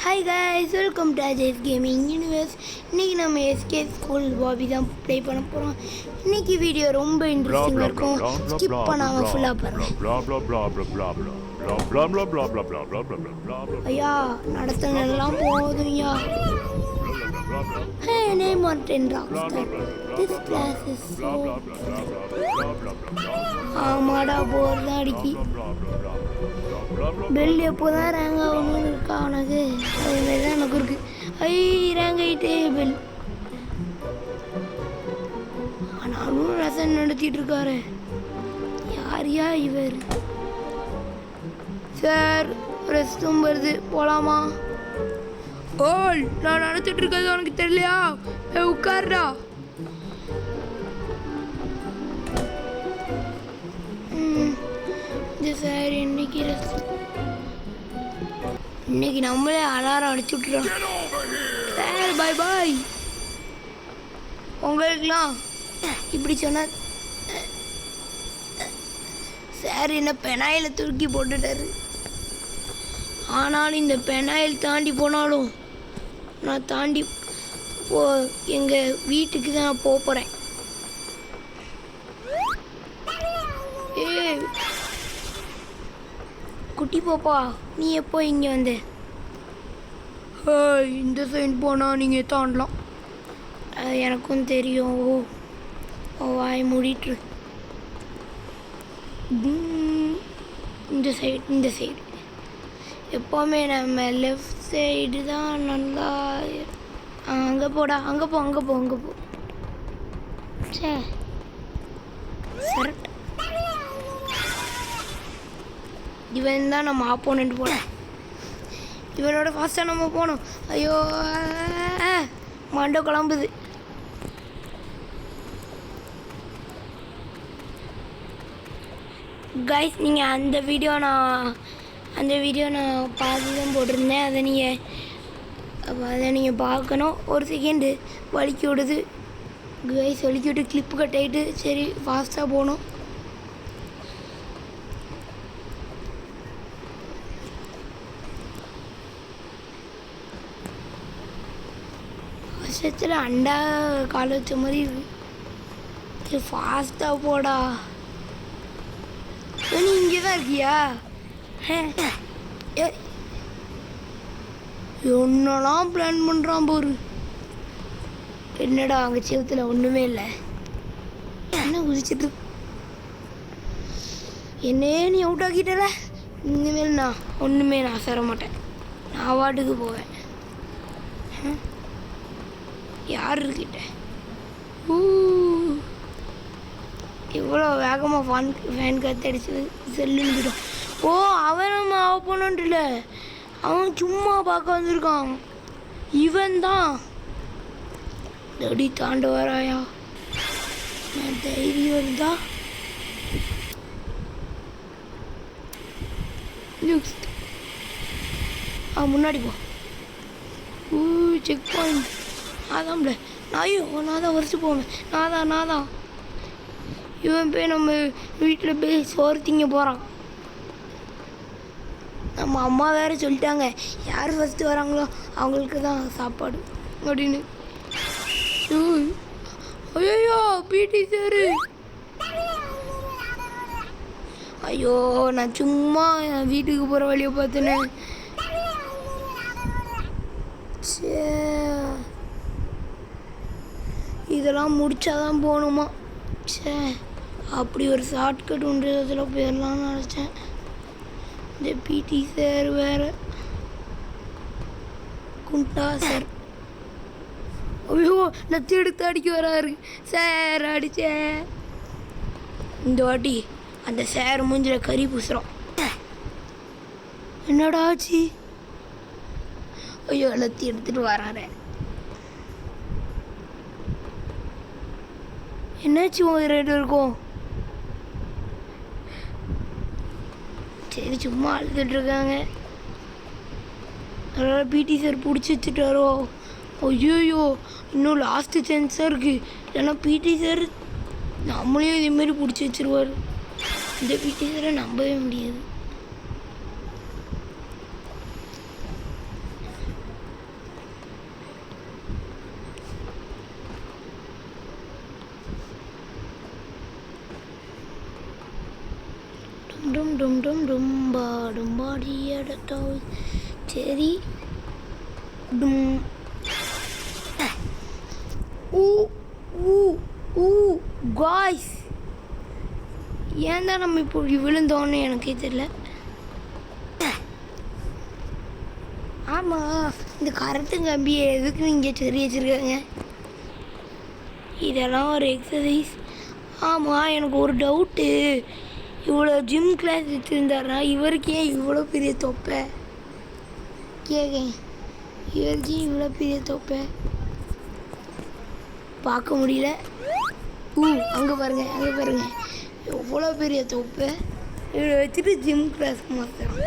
Hi guys, welcome to Ajay's Gaming Universe. இன்னைக்கு நம்ம SK school Bobby தான் play பண்ண போகிறோம். இன்னைக்கு வீடியோ ரொம்ப இன்ட்ரெஸ்டிங்காக இருக்கும். ஸ்கிப் பண்ணாமல் ஃபுல்லாக பாருங்க. ஐயா நடத்தினெல்லாம் போதும் ஐயா. Hey, name Martin Rockstar. This class is so... ஆமாடா போர் தான் அடிக்கி. பெல் எப்போ தான் ரேங்க் ஆகணும்னு இருக்கா உனக்கு? அதுமாரி தான் எனக்கு இருக்கு. ரேங்க் ஆகிட்டே பெல். ஆனாலும் ரசன் நடத்திட்டு இருக்காரு. யாரையா இவர்? சார் ரெஸ்ட் ரூம் வருது, போகலாமா? ஓல் நான் நடத்திட்டு இருக்கிறது உனக்கு தெரியலையா? உட்கார்றா. சார் இன்னைக்கு நம்மளே அலாரம் அடிச்சு விட்டுறோம் சார். பாய் பாய். உங்களுக்குலாம் இப்படி சொன்னா சார் என்ன பெனாயில் தூக்கி போட்டுட்டாரு. ஆனாலும் இந்த பெனாயில் தாண்டி போனாலும் நான் தாண்டி எங்கள் வீட்டுக்கு தான் நான் போகிறேன். குட்டி பாப்பா, நீ எப்போ இங்கே வந்த? இந்த சைடு போனால் நீங்கள் தாண்டலாம். எனக்கும் தெரியும். வாய் மூடிட்டு. இந்த சைடு எப்போவுமே நம்ம லெஃப்ட் சைடு தான் நல்லா. அங்கே போடா, அங்கே போ. சே சரட். இவன் தான் நம்ம ஆப்போனண்ட் போட. இவனோட ஃபாஸ்ட்டாக நம்ம போகணும். ஐயோ மண்டை குழம்புது. கைஸ், நீங்கள் அந்த வீடியோ நான் பாதி தான் போட்டிருந்தேன். அதை நீங்கள் பார்க்கணும். ஒரு செகண்டு வலிக்கி விடுது கைஸ். வலிக்கி விட்டு கிளிப்பு கட் ஆகிட்டு சரி ஃபாஸ்ட்டாக போகணும். வருஷத்தில் அண்டா கால வச்ச மாதிரி இருக்கு. ஃபாஸ்ட்டாக போடா. நீ இங்கே தான் இருக்கியா? என்னெல்லாம் பிளான் பண்ணுறான் போரு. என்னடா அங்கே செவத்தில் ஒன்றுமே இல்லை. என்ன குதிச்சிட்டு என்னே நீ அவுட் ஆக்கிட்டல. இனிமேல் நான் சேர மாட்டேன். நான் வாட்டுக்கு போவேன். யார் இருக்கிட்ட? இவ்வளோ வேகமாக ஃபேன் காத்தடிச்சு செல்லுன்னு போயிடும். அவன் நம்ம ஆப்போனன்ட் இல்லை, அவன் சும்மா பார்க்க வந்திருக்கான். இவன் தான் தடி தாண்ட வராயா? நான் தைரியம் இருந்தா முன்னாடி போ. Check point. அதான்ல நான் தான் வரிச்சு போவேன். நான் தான். இவன் போய் நம்ம வீட்டில் போய் சோறு திங்க போகிறான். நம்ம அம்மா வேறு சொல்லிட்டாங்க, யார் ஃபஸ்ட்டு வராங்களோ அவங்களுக்கு தான் சாப்பாடு அப்படின்னு. ஐயோ பிடி சார். ஐயோ நான் சும்மா வீட்டுக்கு போகிற வழியை பார்த்தேனே. இதெல்லாம் முடிச்சாதான் போகணுமா? சே, அப்படி ஒரு ஷார்ட்கட் உண்டு, அதில் போயிடலாம்னு நினச்சேன். இந்த பிடி சார் வேறு குண்டா சார். ஐயோ நச்சு எடுத்து அடிக்க வராரு சார். அடித்தேன். இந்த வாட்டி அந்த சார் மூஞ்சில் கறி பூசுகிறோம். என்னடா ஆச்சு? ஐயோ எல்லாத்தையும் எடுத்துகிட்டு வராரு. என்னாச்சு உங்க ரெண்டு இருக்கும்? சரி சும்மா அழுதுட்டு இருக்காங்க. அதனால் பிடி சார் பிடிச்சி வச்சுட்டாரோ? ஐயோயோ இன்னும் லாஸ்ட்டு சான்ஸாக இருக்குது. ஏன்னா பிடி சார் நம்மளையும் இதேமாரி பிடிச்சி வச்சுருவார். இந்த பிடி சாரை நம்பவே முடியாது. டும் டும் டும் டும்பா டும்பாடி எடுத்தோ சரி டும் ஊ ஊ ஊ காய்ஸ் ஏன் தான் நம்ம இப்போ விழுந்தோன்னு எனக்கே தெரியல. ஆமாம், இந்த கரண்ட்டு கம்பியை எதுக்கு நீங்கள் சொல்லி வச்சுருக்காங்க? இதெல்லாம் ஒரு எக்ஸசைஸ். ஆமாம், எனக்கு ஒரு டவுட்டு. இவ்வளோ ஜிம் கிளாஸ் வச்சுருந்தாருனா இவருக்கு ஏன் இவ்வளோ பெரிய தொப்பை? கேட்கேன், இவருக்கு இவ்வளோ பெரிய தொப்பை பார்க்க முடியல. அங்கே பாருங்கள் எவ்வளோ பெரிய தொப்பை. இவரை வச்சுட்டு ஜிம் கிளாஸ் மாற்றுறோம்.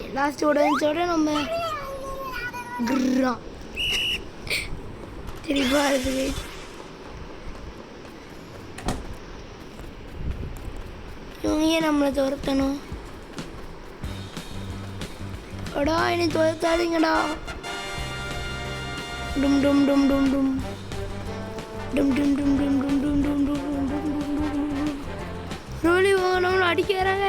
எல்லா ஸ்டூடெண்ட்ஸோட நம்ம கிர்றோம். சரிப்பா இருக்குது. இவங்க ஏன் நம்மளை துரத்தணும்? அடா என்னை துரத்தாதீங்கடா. டும் டும் டும் டும் டும் டும் டும் டும் டும் டும் டும் டும் டும் டும். ரோலி நம்மளை அடிக்க வராங்க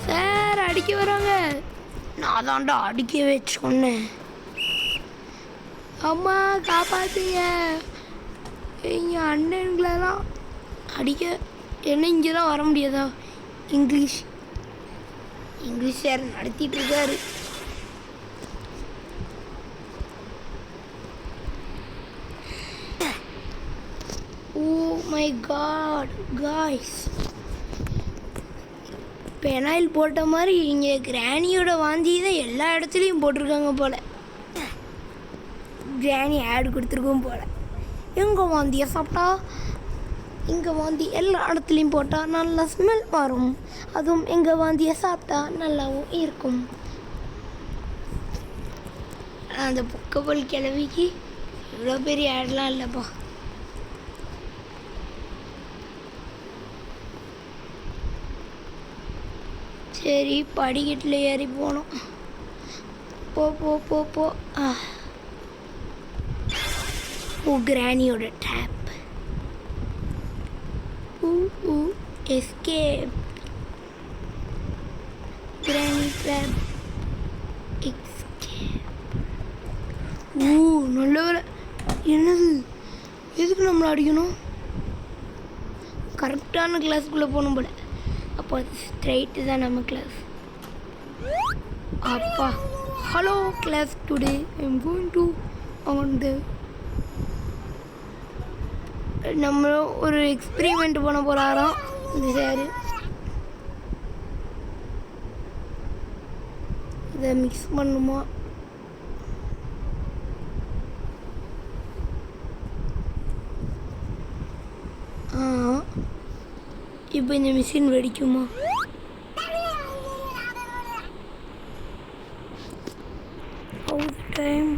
சார், அடிக்க வராங்க. நான் தான்டா அடிக்க வச்சு சொன்னேன். அம்மா காப்பாற்றுங்க, எங்கள் அண்ணன்களெல்லாம் அடிக்க. என்ன இங்கே தான் வர முடியாதா? இங்கிலீஷ் சார் நடத்திட்டு இருக்காரு. Oh my god guys, phenyl போட்ட மாதிரி இங்கே கிராணியோட வாந்தி தான் எல்லா இடத்துலையும் போட்டிருக்காங்க போல். கிராணி ஆடு கொடுத்துருக்கோம் போல். எங்கள் வாந்தியை சாப்பிட்டா இங்கே வாந்தி எல்லா இடத்துலையும் போட்டால் நல்லா ஸ்மெல் வரும். அதுவும் எங்கள் வாந்தியை சாப்பிட்டா நல்லாவும் இருக்கும். அந்த புக்கபல் கிழவிக்கு இவ்வளோ பெரிய ஆடெலாம் இல்லைப்பா. சரி, படிக்கட்டில் ஏறி போனோம். போ போ போ போ. ஓ கிராணியோட டேப். எஸ்கேப். கிராணி டேப் எஸ்கேப். நல்ல வேலை. என்னது, எதுக்கு நம்மளை அடிக்கணும்? கரெக்டான கிளாஸுக்குள்ளே போகணும் போல. அப்போ ஸ்ட்ரைட்டு தான் நம்ம கிளாஸ். அப்பா, hello class, today I am going to on the. நம்ம ஒரு எக்ஸ்பெரிமெண்ட் பண்ண போகிறாராம் இந்த சார். இதை மிக்ஸ் பண்ணுமா? இப்போ இந்த மிஷின் வெடிக்குமா? டைம்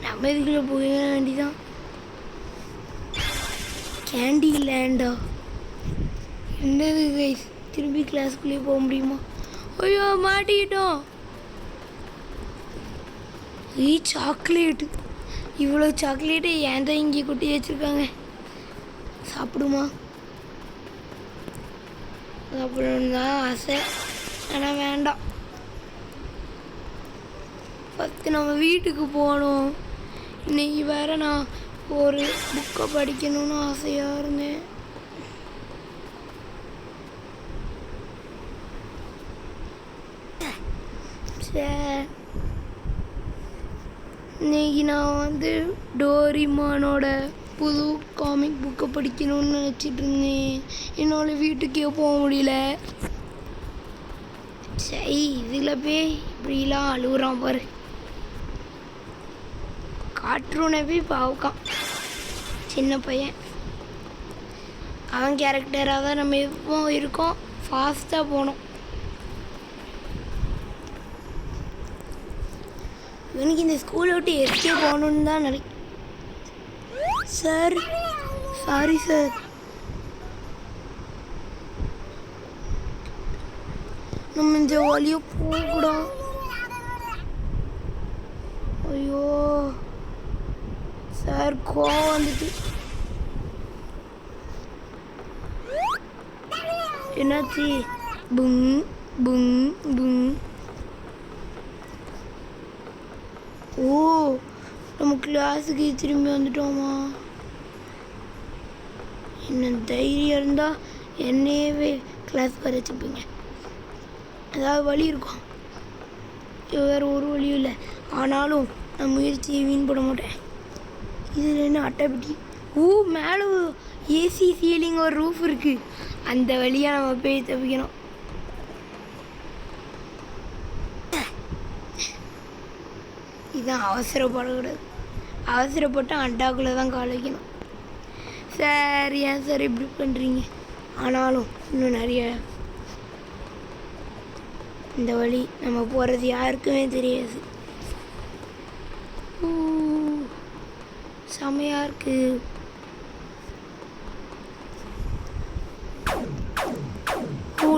நம்ம இதுக்குள்ளே போக வேண்டிதான். கேண்டி லேண்டா? என்னது கைஸ், திரும்பி கிளாஸ்க்குள்ளேயே போக முடியுமா? ஐயோ மாட்டிக்கிட்டோம். சாக்லேட்டு, இவ்வளோ சாக்லேட்டு ஏன் தான் இங்கே கொட்டி வச்சுருக்காங்க? சாப்பிடுமா? சாப்பிடணும் தான் ஆசை, ஆனால் வேண்டாம். ஃபஸ்ட்டு நம்ம வீட்டுக்கு போகணும். இன்றைக்கி வேறு நான் ஒரு புக்கை படிக்கணும்னு ஆசையாக இருந்தேன். சரி, இன்றைக்கி நான் டோரிமானோட புது காமிக் புக்கை படிக்கணும்னு நினச்சிட்டு இருந்தேன். என்னால் வீட்டுக்கே போக முடியல. சரி, இதில் போய் இப்படிலாம் அழுகுறான் பாரு. கார்ட்டூனை போய் பார்க்கான் சின்ன பையன். அவன் கேரக்டராக தான் நம்ம எப்போ இருக்கோம். ஃபாஸ்ட்டாக போகணும். இவனுக்கு இந்த ஸ்கூலை விட்டு எஸ்கே போகணுன்னு தான் நினைக்கிறேன். Sir, sorry sir. நம்ம இந்த வழியை போகக்கூடாது. ஐயோ சார் கோவம் வந்துட்டு. என்னாச்சு? புங் புங் புங். ஓ, நம்ம கிளாஸுக்கு திரும்பி வந்துட்டோமா? என்ன தைரியம் இருந்தால் என்னையவே கிளாஸ் வர வச்சுப்பீங்க. ஏதாவது வழி இருக்கும், வேறு ஒரு வழியும் இல்லை. ஆனாலும் நான் முயற்சியை வீண் பண்ண மாட்டேன். இதில் என்ன அட்டைப்பட்டி? ஓ, மேலே ஏசி சீலிங் ஒரு ரூஃப் இருக்குது. அந்த வழியாக நம்ம போய் தப்பிக்கணும். இதுதான் அவசரப்படக்கூடாது. அவசரப்பட்டு அண்டாக்குள்ளே தான் கால் வைக்கணும். சார், ஏன் சார் இப்படி பண்ணுறீங்க? ஆனாலும் இன்னும் நிறைய இந்த வழி நம்ம போகிறது யாருக்குமே தெரியாது. செமையாக இருக்கு.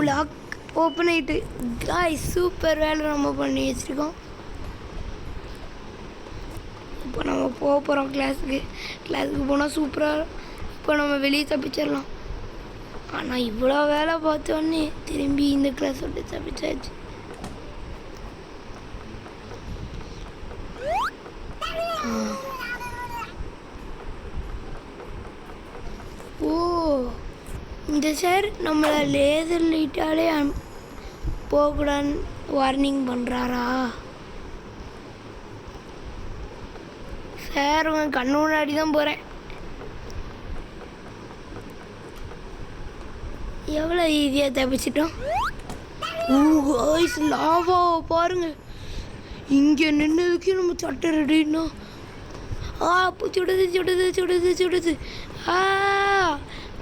லாக் ஓப்பன் ஆகிட்டு. காய்ஸ், சூப்பர் வேலை நம்ம பண்ணி வச்சுருக்கோம். இப்போ நம்ம போக போகிறோம் கிளாஸுக்கு போனால் சூப்பராக. இப்போ நம்ம வெளியே தப்பிச்சிடலாம். ஆனால் இவ்வளோ வேலை பார்த்தோன்னே திரும்பி இந்த கிளாஸ் விட்டு தப்பிச்சாச்சு. ஓ, இந்த சார் நம்மளை லேசர் லைட்டாலே போகக்கூடாதுன்னு வார்னிங் பண்ணுறாரா? சார், உங்கள் கண்ணு முன்னாடி தான் போகிறேன். எவ்வளோ ஈஸியாக தப்பிச்சிட்டோம். லாவா பாருங்க. இங்கே நின்னதுக்கு நம்ம சட்டை ரெடினா. அப்போ சுடுது சுடுது சுடுது சுடுது.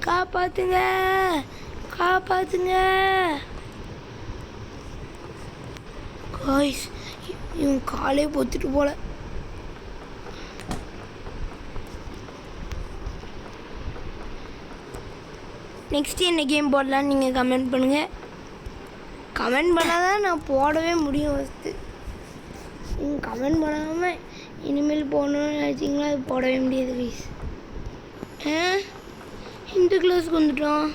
காப்பாத்துங்க காப்பாத்துங்க. காய்ஸ், இவன் காலே பொத்துட்டு போல. நெக்ஸ்ட் என்ன கேம் போடலான்னு நீங்கள் கமெண்ட் பண்ணுங்கள். கமெண்ட் பண்ணால் தான் நான் போடவே முடியும். ஃபஸ்ட்டு நீங்கள் கமெண்ட் பண்ணாமல் இனிமேல் போடணும்னு நினச்சிங்களா, அது போடவே முடியாது ப்ளீஸ். இந்த கிளாஸுக்கு வந்துட்டோம்.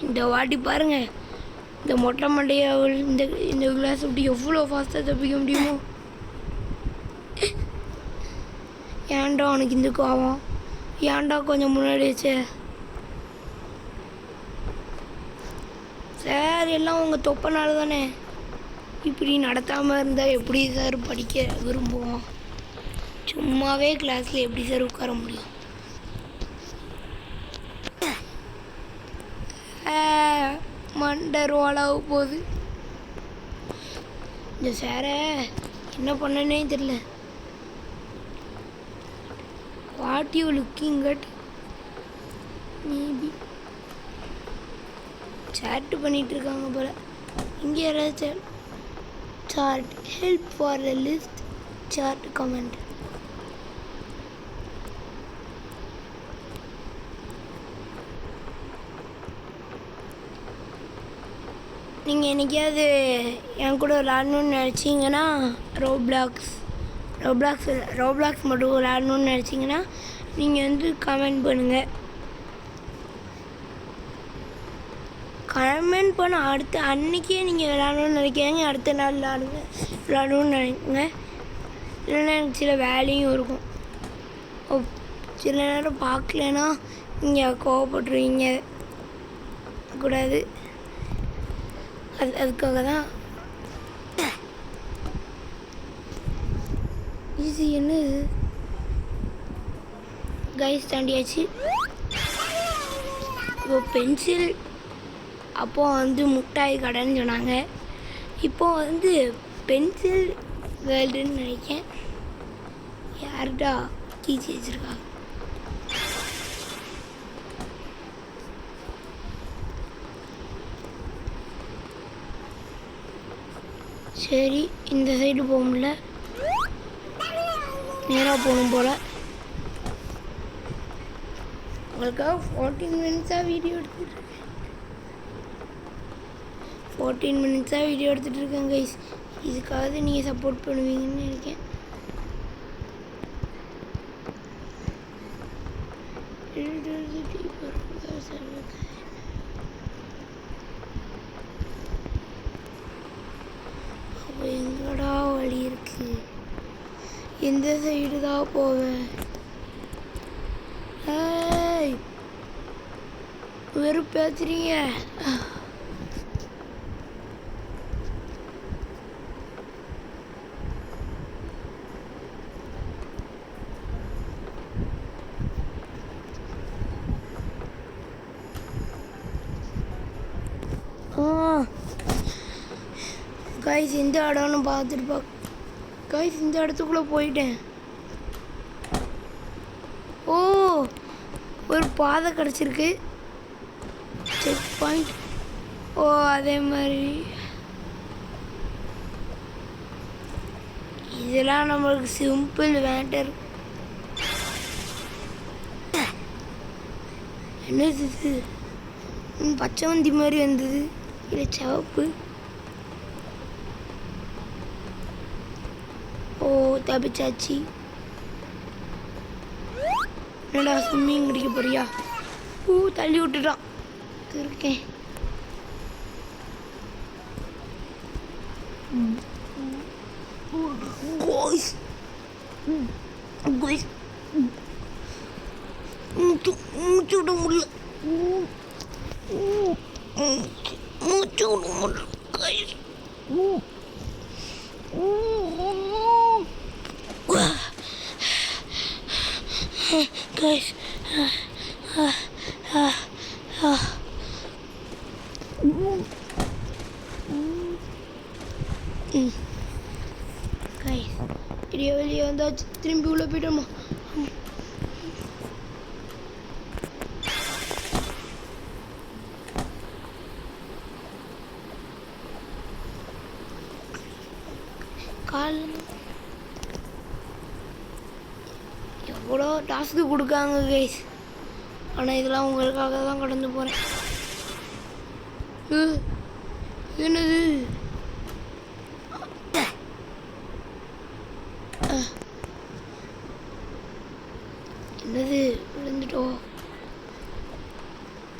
இந்த வாட்டி பாருங்கள், இந்த மொட்டை மண்டையை இந்த கிளாஸ் விட்டு எவ்வளோ ஃபாஸ்ட்டாக தப்பிக்க முடியுமோ. ஏன்டா அவனுக்கு இந்த கோவம்? ஏன்டா கொஞ்சம் முன்னாடி வச்ச? சார், எல்லாம் உங்கள் தொப்பனால தானே. இப்படி நடத்தாமல் இருந்தால் எப்படி சார் படிக்க விரும்புவோம்? சும்மாவே கிளாஸில் எப்படி சார் உட்கார முடியும்? மண்டை ரோலாக போகுது. இந்த சாரை என்ன பண்ணனே தெரியல. What you looking at? Maybe chat பண்ணிகிட்டு இருக்காங்க போல். இங்கே யாராவது chart help for the list chart comment. நீங்கள் என்றைக்காவது என் கூட விளாடணுன்னு நினச்சிங்கன்னா ரோப்ளாக்ஸ் மட்டும் விளாடணுன்னு நினச்சிங்கன்னா நீங்கள் வந்து கமெண்ட் பண்ணுங்கள். கமெண்ட் பண்ண அடுத்த அன்றைக்கே நீங்கள் விளாடணுன்னு நினைக்கிறீங்க, அடுத்த நாள் விளாடணுன்னு நினைக்குங்க. இல்லைன்னா எனக்கு சில வேலையும் இருக்கும். சில நேரம் பார்க்கலன்னா நீங்கள் கோவப்பட்டுருவீங்க கூடாது. அதுக்காக தான். இது என்ன கைஸ், தாண்டியாச்சு. இப்போ பென்சில், அப்போ வந்து முட்டாய் கடைன்னு சொன்னாங்க. இப்போ வந்து பென்சில் வேர்ல்டுன்னு நினைக்கிறேன். யார்டா கீச்சி வச்சுருக்காங்க? சரி, இந்த சைடு போக முடியல, நேராக போகணும் போல். உங்களுக்காக 14 மினிட்ஸாக வீடியோ எடுத்துகிட்டு இருக்கேன் கைஸ். இதுக்காக நீங்கள் சப்போர்ட் பண்ணுவீங்கன்னு நினைக்கிறேன். எங்கடா வழி இருக்கு? எந்த சைடு தான் போவேன்? வெறும் பேசுறீங்க. கைஸ் இந்த இடம்னு பார்த்துட்டு கைஸ் இந்த இடத்துக்குள்ளே போயிட்டேன். ஓ ஒரு பாதை கிடச்சிருக்கு. Check point. ஓ அதே மாதிரி இதெல்லாம் நம்மளுக்கு சிம்பிள் மேட்டர். என்னது இது? பச்சை வந்தி மாதிரி வந்தது. இல்லை சிவப்பு. ஓ தப்பிச்சாச்சு. என்னடா ஸ்விம்மிங் அடிக்க போறியா? தள்ளி விட்டுட்டான். இருக்கேன். மூச்சு விட முடியல. மூச்சு விட முடியல. Guys, இடிய வெளியே வந்தாச்சு. திரும்பி உள்ள போயிட்டோமா? கால் எவ்வளோ டாஸ்க்கு கொடுக்காங்க கைஸ். ஆனால் இதெல்லாம் உங்களுக்காக தான் கடந்து போகிறேன். என்னது? என்னது விழுந்துட்டோம்.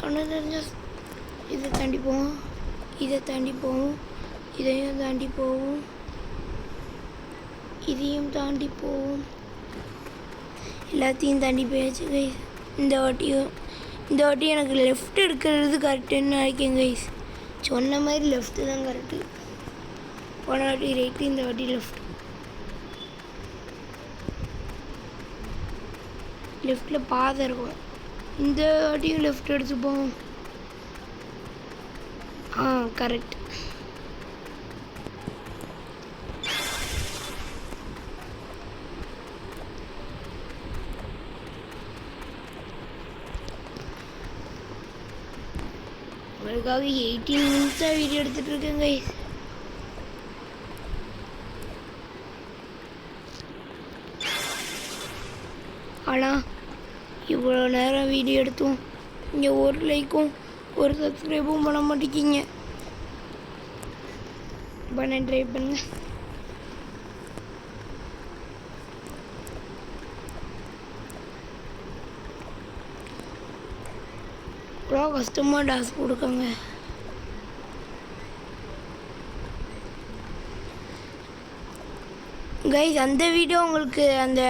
ஆனால் தெரிஞ்ச இதை தாண்டி போவோம், இதை தாண்டி போவோம், இதையும் தாண்டி போவோம், இதையும் தாண்டி போவோம். எல்லாத்தையும் தாண்டி போயாச்சு கைஸ். இந்த வாட்டி எனக்கு லெஃப்ட் எடுக்கிறது கரெக்டுன்னு நினைக்கிறேன் கைஸ். சொன்ன மாதிரி லெஃப்ட்டு தான் கரெக்டு. போன வாட்டி ரைட்டு, இந்த வாட்டி லெஃப்ட். லெஃப்டில் பாதை இருக்கும். இந்த வாட்டியும் லெஃப்ட் எடுத்துப்போம். கரெக்ட். உங்களுக்காக 18 நிமிஷம் வீடியோ எடுத்துட்டு இருக்கேன் கைஸ். ஆனால் இவ்வளோ நேரம் வீடியோ எடுத்தோம் இங்கே ஒரு லைக்கும் ஒரு சப்ஸ்கிரைபும் பண்ண மாட்டேங்கிங்க. பண்ண ட்ரை பண்ணுங்க. இவ்வளோ கஷ்டமாக டாஸ்க் கொடுக்காங்க. கைஸ் அந்த வீடியோ உங்களுக்கு அந்த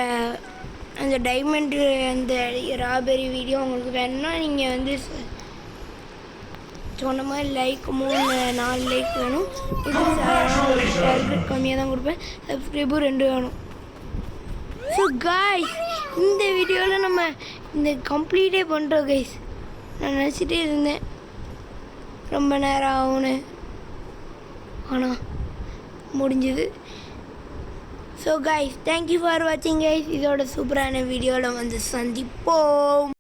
டைமண்டு அந்த ராபெரி வீடியோ உங்களுக்கு வேணும்னா நீங்கள் வந்து சொன்ன மாதிரி லைக் 3-4 லைக் வேணும். இது டார்கெட் கம்மியாக தான் கொடுப்பேன். சப்ஸ்கிரைபர் 2 வேணும். ஸோ கைஸ் இந்த வீடியோவில் நம்ம இந்த கம்ப்ளீட்டே பண்ணுறோம் கைஸ். நான் நினச்சிட்டே இருந்தேன் ரொம்ப நேரம் ஆகும்னு, ஆனால் முடிஞ்சது. ஸோ கைஸ் தேங்க்யூ ஃபார் வாட்சிங் கைஸ். இதோட சூப்பரான வீடியோவில் வந்து சந்திப்போம்.